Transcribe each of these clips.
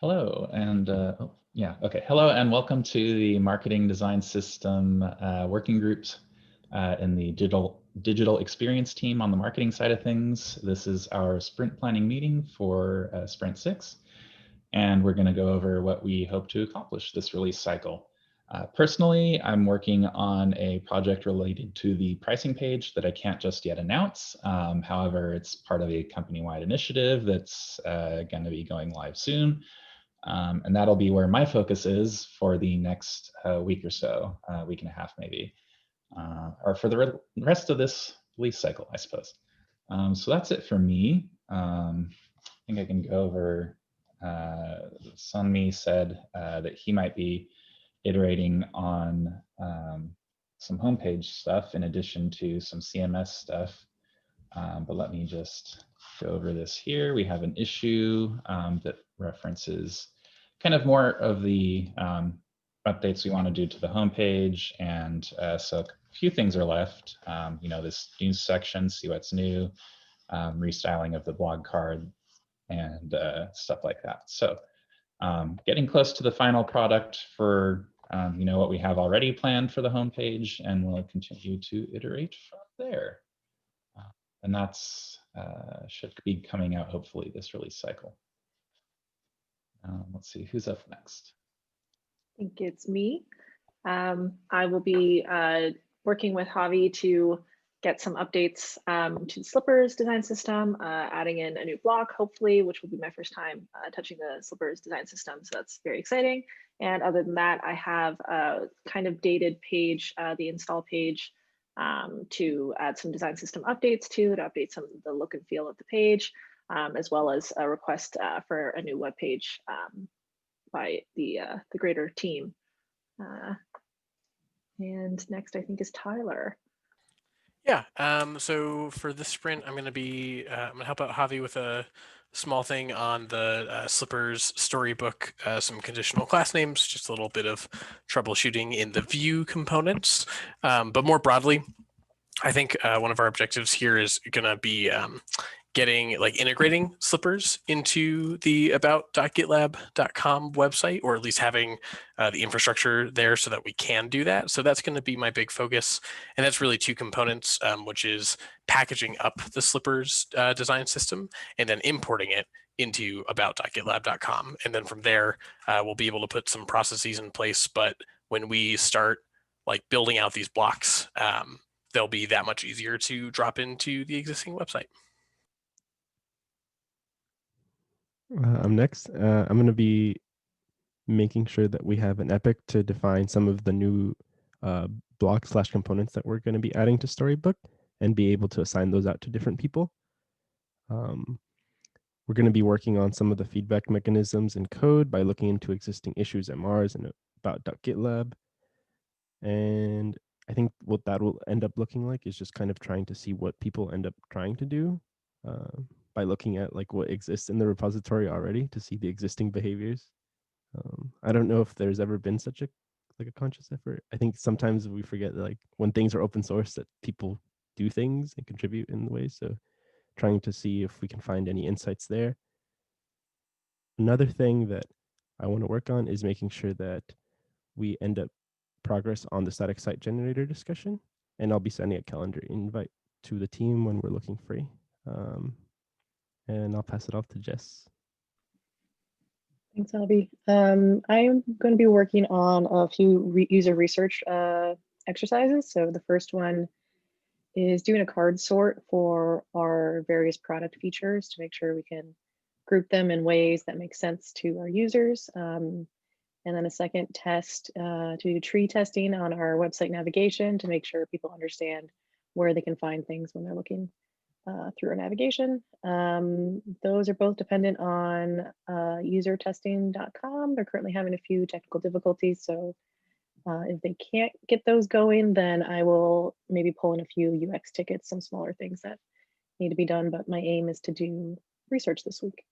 Hello, and hello, and welcome to the Marketing Design System working groups in the digital experience team on the marketing side of things. This is our sprint planning meeting for Sprint 6, and we're going to go over what we hope to accomplish this release cycle. Personally, I'm working on a project related to the pricing page that I can't just yet announce. However, it's part of a company-wide initiative that's going to be going live soon. And that'll be where my focus is for the next week or so, week and a half maybe, or for the rest of this release cycle, I suppose. So that's it for me. I think I can go over, Sunmi said that he might be iterating on some homepage stuff in addition to some CMS stuff. But let me just go over this here. We have an issue that references kind of more of the updates we want to do to the homepage. And so a few things are left. This news section, see what's new, restyling of the blog card, and stuff like that. So getting close to the final product for what we have already planned for the homepage, and we'll continue to iterate from there. And that's should be coming out hopefully this release cycle. Let's see, who's up next? I think it's me. I will be working with Javi to get some updates to the Slippers design system, adding in a new block, hopefully, which will be my first time touching the Slippers design system. So that's very exciting. And other than that, I have a kind of dated page, the install page, to add some design system updates to update some of the look and feel of the page, as well as a request for a new web page by the greater team. And next, I think, is Tyler. Yeah, so for this sprint, I'm gonna help out Javi with a small thing on the Slippers storybook, some conditional class names, just a little bit of troubleshooting in the view components. But more broadly, I think one of our objectives here is gonna be integrating Slippers into the about.gitlab.com website, or at least having the infrastructure there so that we can do that. So that's going to be my big focus. And that's really two components, which is packaging up the Slippers design system and then importing it into about.gitlab.com. And then from there, we'll be able to put some processes in place. But when we start building out these blocks, they'll be that much easier to drop into the existing website. I'm next. I'm going to be making sure that we have an epic to define some of the new block/components that we're going to be adding to Storybook and be able to assign those out to different people. We're going to be working on some of the feedback mechanisms in code by looking into existing issues MRs and about.gitlab. And I think what that will end up looking like is just kind of trying to see what people end up trying to do by looking at what exists in the repository already to see the existing behaviors. I don't know if there's ever been such a conscious effort. I think sometimes we forget that when things are open source that people do things and contribute in ways. So trying to see if we can find any insights there. Another thing that I want to work on is making sure that we end up progress on the static site generator discussion, and I'll be sending a calendar invite to the team when we're looking free. And I'll pass it off to Jess. Thanks, Albie. I'm going to be working on a few user research exercises. So the first one is doing a card sort for our various product features to make sure we can group them in ways that make sense to our users. And then a second test to do tree testing on our website navigation to make sure people understand where they can find things when they're looking through our navigation. Those are both dependent on usertesting.com. They're currently having a few technical difficulties. So if they can't get those going, then I will maybe pull in a few UX tickets, some smaller things that need to be done. But my aim is to do research this week.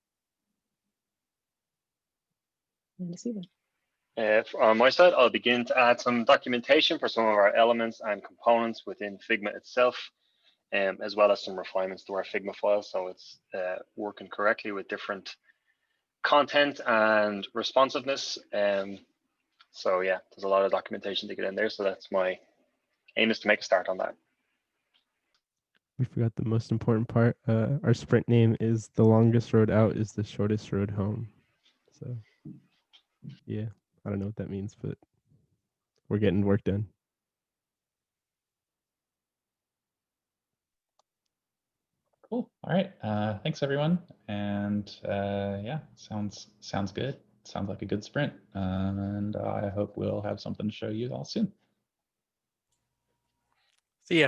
And to see them. On my side, I'll begin to add some documentation for some of our elements and components within Figma itself, as well as some refinements to our Figma file, so it's working correctly with different content and responsiveness. So yeah, there's a lot of documentation to get in there. So that's my aim, is to make a start on that. We forgot the most important part. Our sprint name is "The longest road out is the shortest road home." So yeah, I don't know what that means, but we're getting work done. Cool. All right. Thanks, everyone. And yeah, sounds good. Sounds like a good sprint. And I hope we'll have something to show you all soon. See ya.